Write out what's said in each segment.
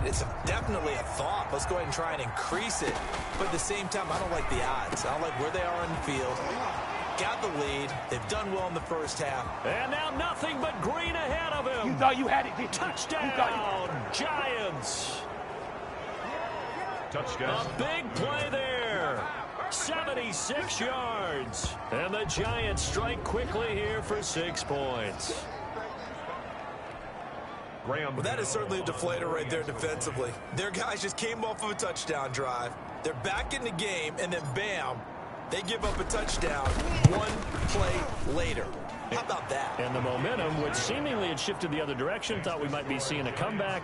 It's definitely a thought. Let's go ahead and try and increase it. But at the same time, I don't like the odds. I don't like where they are on the field. Got the lead. They've done well in the first half. And now nothing but green ahead of him. You thought you had it, didn't you? Touchdown, Giants. Touchdown. A big play there. 76 yards. And the Giants strike quickly here for 6 points. Well, that is certainly a deflator right there defensively. Their guys just came off of a touchdown drive. They're back in the game, and then bam, they give up a touchdown 1 play later. How about that? And the momentum, which seemingly had shifted the other direction, thought we might be seeing a comeback.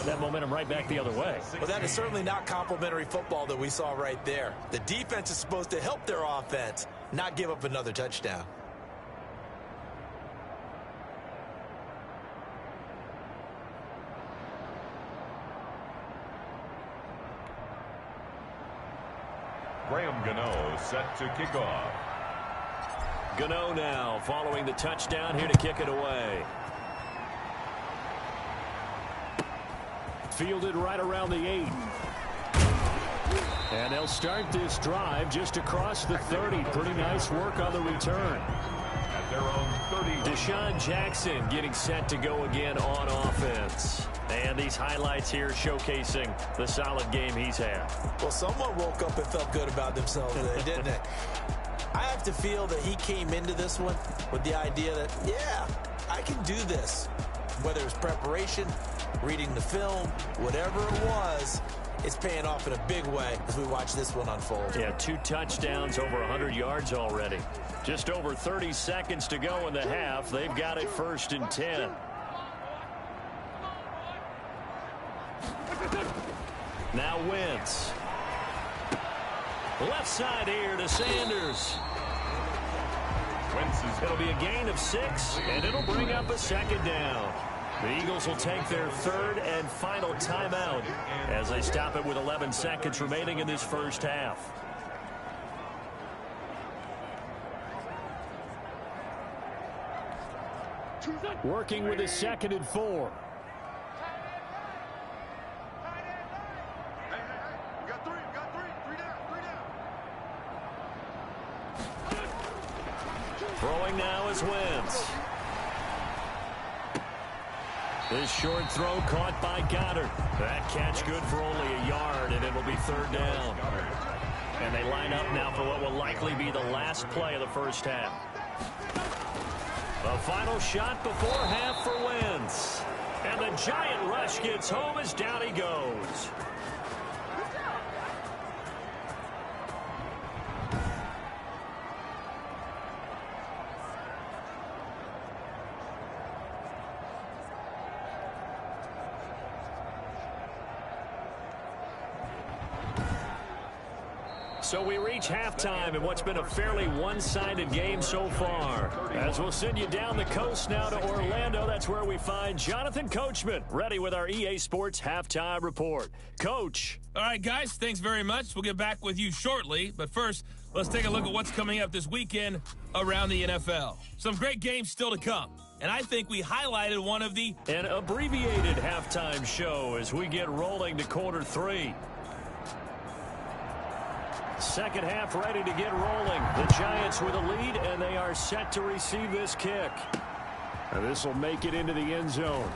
That momentum right back the other way. Well, that is certainly not complimentary football that we saw right there. The defense is supposed to help their offense, not give up another touchdown. Graham Gano set to kick off. Gano now following the touchdown here to kick it away. Fielded right around the 8. And they'll start this drive just across the 30. Pretty nice work on the return. At their own 30. Deshaun Jackson getting set to go again on offense. And these highlights here showcasing the solid game he's had. Well, someone woke up and felt good about themselves today, didn't they? I have to feel that he came into this one with the idea that, yeah, I can do this. Whether it's preparation, reading the film, whatever it was, it's paying off in a big way as we watch this one unfold. Yeah, 2 touchdowns, over 100 yards already. Just over 30 seconds to go in the half. They've got it 1st and 10. Now Wentz. Left side here to Sanders. It'll be a gain of 6, and it'll bring up a 2nd down. The Eagles will take their 3rd and final timeout as they stop it with 11 seconds remaining in this first half. Working with a 2nd and 4. Throwing now is Wentz. This short throw caught by Goddard. That catch good for only a yard, and it will be 3rd down. And they line up now for what will likely be the last play of the first half. A final shot before half for Wentz. And the giant rush gets home as down he goes. So we reach halftime in what's been a fairly one-sided game so far. As we'll send you down the coast now to Orlando, that's where we find Jonathan Coachman, ready with our EA Sports Halftime Report. Coach. All right, guys, thanks very much. We'll get back with you shortly. But first, let's take a look at what's coming up this weekend around the NFL. Some great games still to come. And I think we highlighted one of the... An abbreviated halftime show as we get rolling to quarter 3. Second half ready to get rolling. The Giants with a lead, and they are set to receive this kick. And this will make it into the end zone.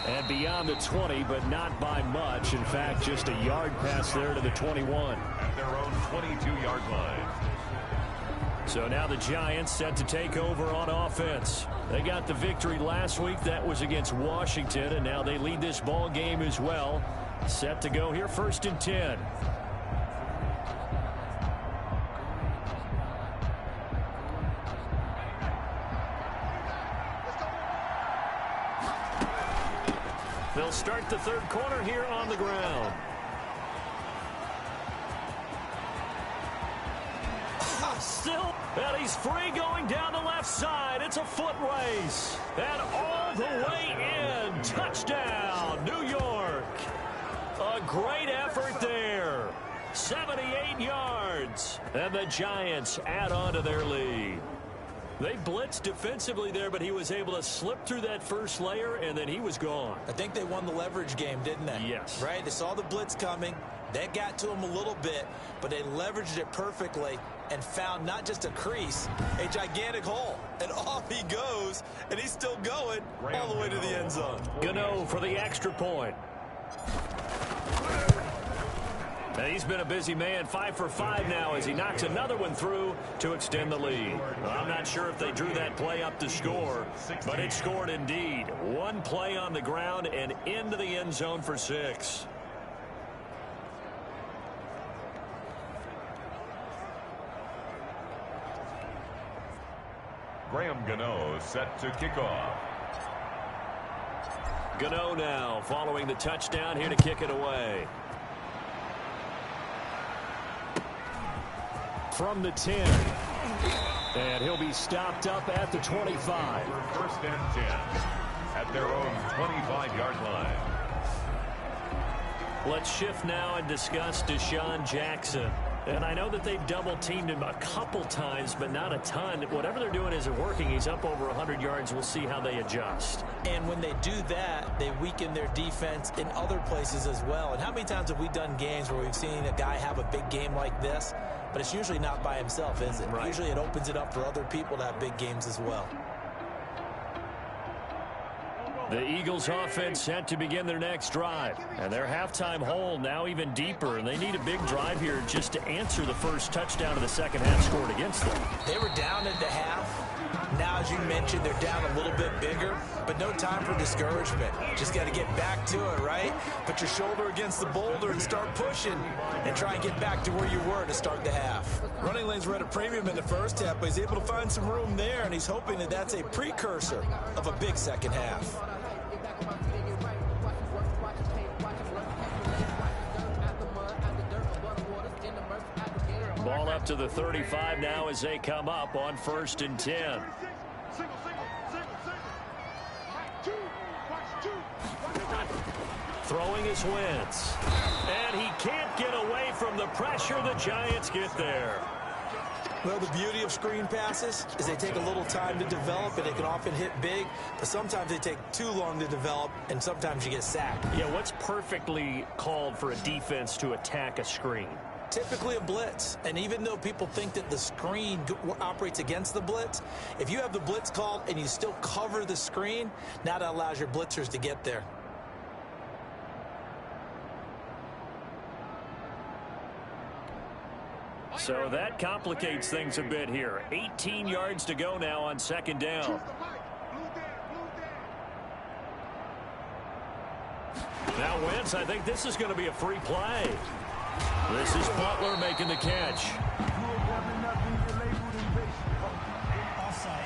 And beyond the 20, but not by much. In fact, just a yard pass there to the 21. At their own 22-yard line. So now the Giants set to take over on offense. They got the victory last week. That was against Washington, and now they lead this ball game as well. Set to go here, 1st and 10. They'll start the 3rd quarter here on the ground. Still, and he's free going down the left side. It's a foot race. And all the way in. Touchdown, New York. A great effort there. 78 yards. And the Giants add on to their lead. They blitzed defensively there, but he was able to slip through that first layer, and then he was gone. I think they won the leverage game, didn't they? Yes. Right? They saw the blitz coming. That got to him a little bit, but they leveraged it perfectly and found not just a crease, a gigantic hole. And off he goes, and he's still going all the way to the end zone. Gano for the extra point. Now he's been a busy man, 5 for 5 now as he knocks another one through to extend the lead. Well, I'm not sure if they drew that play up to score, but it scored indeed. One play on the ground and into the end zone for 6. Graham Gano set to kick off. Gano now following the touchdown here to kick it away. From the 10. And he'll be stopped up at the 25. First and 10 at their own 25-yard line. Let's shift now and discuss Deshaun Jackson. And I know that they've double-teamed him a couple times, but not a ton. Whatever they're doing isn't working. He's up over 100 yards. We'll see how they adjust. And when they do that, they weaken their defense in other places as well. And how many times have we done games where we've seen a guy have a big game like this, but it's usually not by himself, is it? Right. Usually it opens it up for other people to have big games as well. The Eagles offense set to begin their next drive. And their halftime hole now even deeper. And they need a big drive here just to answer the first touchdown of the second half scored against them. They were down at the half. Now, as you mentioned, they're down a little bit bigger, but no time for discouragement. Just got to get back to it, right? Put your shoulder against the boulder and start pushing and try and get back to where you were to start the half. Running lanes were at a premium in the first half, but he's able to find some room there, and he's hoping that that's a precursor of a big second half. Ball up to the 35 now as they come up on 1st and 10. Throwing is Wentz. And he can't get away from the pressure. The Giants get there. Well, the beauty of screen passes is they take a little time to develop, and they can often hit big, but sometimes they take too long to develop, and sometimes you get sacked. Yeah, what's perfectly called for a defense to attack a screen? Typically a blitz, and even though people think that the screen operates against the blitz, if you have the blitz called and you still cover the screen, now that allows your blitzers to get there. So that complicates things a bit here. 18 yards to go now on 2nd down. Now Wentz, I think this is going to be a free play. This is Butler making the catch. Offside.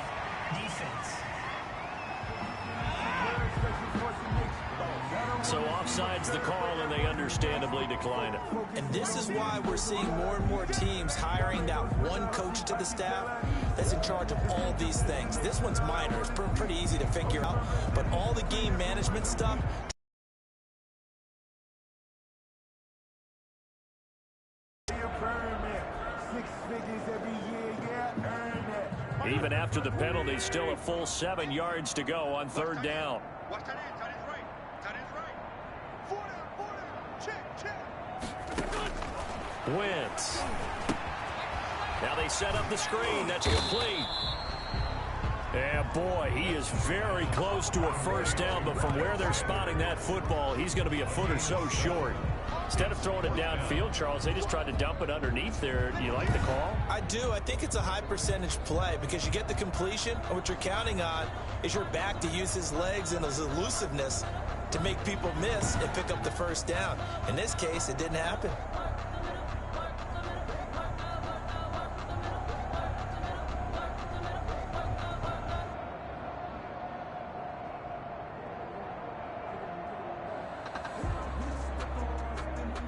Defense. So offside's the call, and they understandably decline it. And this is why we're seeing more and more teams hiring that one coach to the staff that's in charge of all these things. This one's minor. It's pretty easy to figure out. But all the game management stuff, even after the penalty, still a full 7 yards to go on 3rd down. Watch that end. Tight end right. Tight end's right. Four down. Check. Wentz. Now they set up the screen. That's complete. Yeah, boy, he is very close to a 1st down, but from where they're spotting that football, he's going to be a foot or so short. Instead of throwing it downfield, Charles, they just tried to dump it underneath there. Do you like the call? I do. I think it's a high percentage play because you get the completion, and what you're counting on is your back to use his legs and his elusiveness to make people miss and pick up the 1st down. In this case, it didn't happen.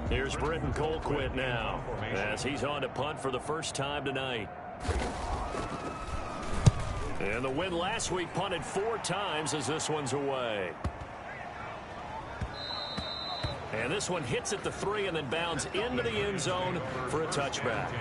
Here's Britton Colquitt now as he's on to punt for the first time tonight. And the win last week punted 4 times as this one's away. And this one hits at the 3 and then bounds into the end zone for a touchback.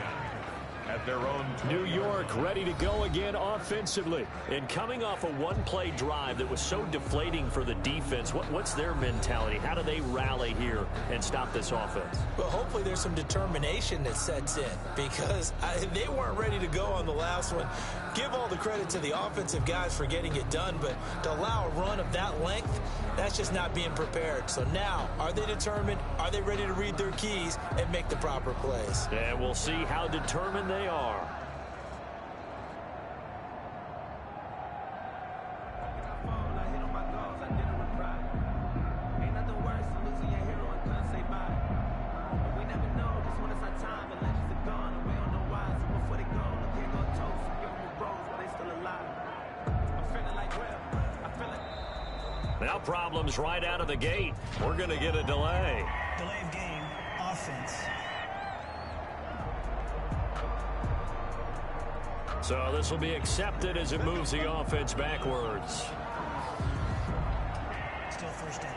At at their own 20. New York ready to go again offensively. And coming off a one-play drive that was so deflating for the defense, what's their mentality? How do they rally here and stop this offense? Well, hopefully there's some determination that sets in because they weren't ready to go on the last one. Give all the credit to the offensive guys for getting it done, but to allow a run of that length, that's just not being prepared. So now, are they determined? Are they ready to read their keys and make the proper plays? And we'll see how determined they are. Now problems right out of the gate. We're going to get a delay. Delay of game, offense. So this will be accepted as it moves the offense backwards. Still first down.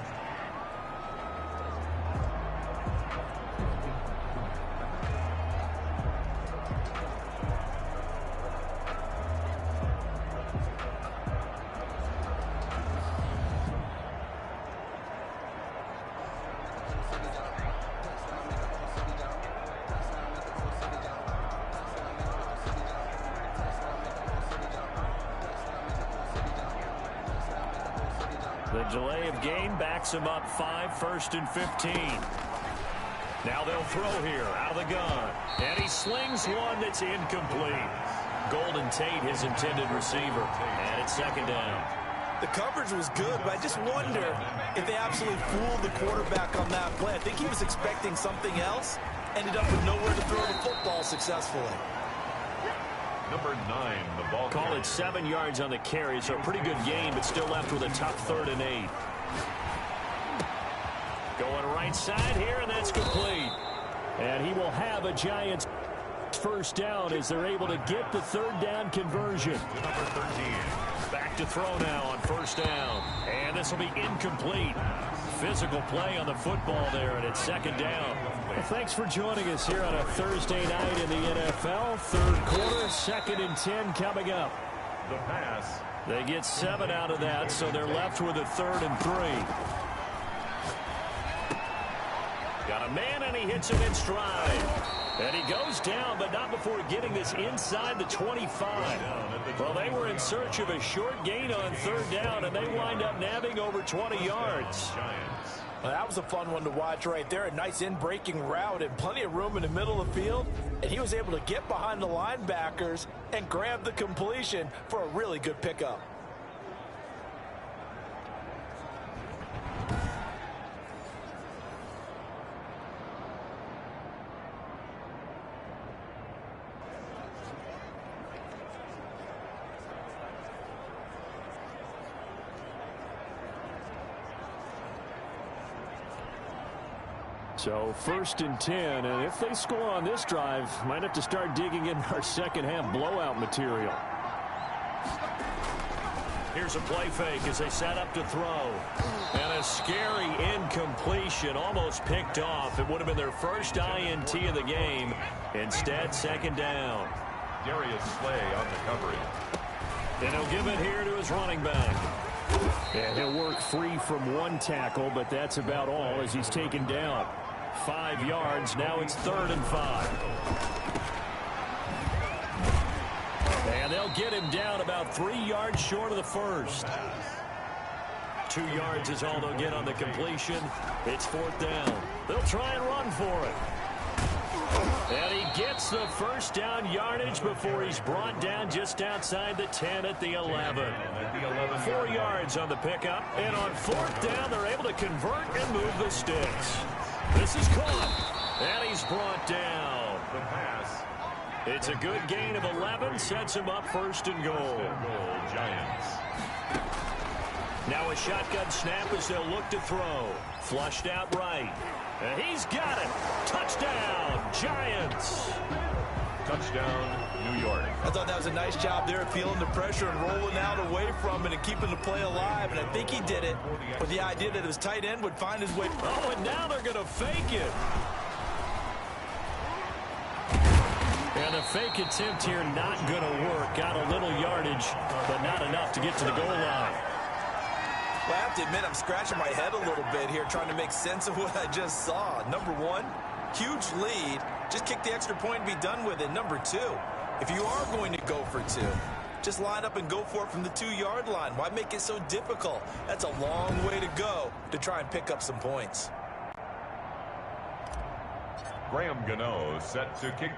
The delay of game backs him up 5, 1st and 15. Now they'll throw here out of the gun. And he slings one that's incomplete. Golden Tate, his intended receiver. And it's 2nd down. The coverage was good, but I just wonder if they absolutely fooled the quarterback on that play. I think he was expecting something else. Ended up with nowhere to throw the football successfully. Number 9, the ball. Call it 7 yards on the carry, so a pretty good gain, but still left with a tough 3rd and 8. Going right side here, and that's complete. And he will have a Giants first down as they're able to get the 3rd down conversion. Number 13. Back to throw now on 1st down. And this will be incomplete. Physical play on the football there, and it's 2nd down. Well, thanks for joining us here on a Thursday night in the NFL. 3rd quarter, 2nd and 10 coming up. The pass. They get 7 out of that, so they're left with a 3rd and 3. Got a man, and he hits him in stride. And he goes down, but not before getting this inside the 25. Well, they were in search of a short gain on 3rd down, and they wind up nabbing over 20 yards. Well, that was a fun one to watch right there. A nice in-breaking route and plenty of room in the middle of the field. And he was able to get behind the linebackers and grab the completion for a really good pickup. So 1st and 10, and if they score on this drive, might have to start digging in our second half blowout material. Here's a play fake as they set up to throw. And a scary incompletion, almost picked off. It would have been their first INT of the game. Instead, 2nd down. Darius Slay on the coverage. And he'll give it here to his running back. And he'll work free from one tackle, but that's about all as he's taken down. 5 yards. Now it's 3rd and 5. And they'll get him down about 3 yards short of the first. 2 yards is all they'll get on the completion. It's 4th down. They'll try and run for it. And he gets the first down yardage before he's brought down just outside the 10 at the 11. 4 yards on the pickup. And on 4th down, they're able to convert and move the sticks. This is caught. And he's brought down. The pass. It's a good gain of 11. Sets him up 1st and goal. Giants. Now a shotgun snap as they'll look to throw. Flushed out right. And he's got it. Touchdown, Giants. Touchdown, New York. I thought that was a nice job there feeling the pressure and rolling out away from it and keeping the play alive. And I think he did it with the idea that his tight end would find his way. Oh, and now they're going to fake it. And the fake attempt here not going to work. Got a little yardage, but not enough to get to the goal line. Well, I have to admit, I'm scratching my head a little bit here trying to make sense of what I just saw. Number one, huge lead. Just kick the extra point and be done with it. Number two, if you are going to go for two, just line up and go for it from the 2-yard line. Why make it so difficult? That's a long way to go to try and pick up some points. Graham Gano set to kick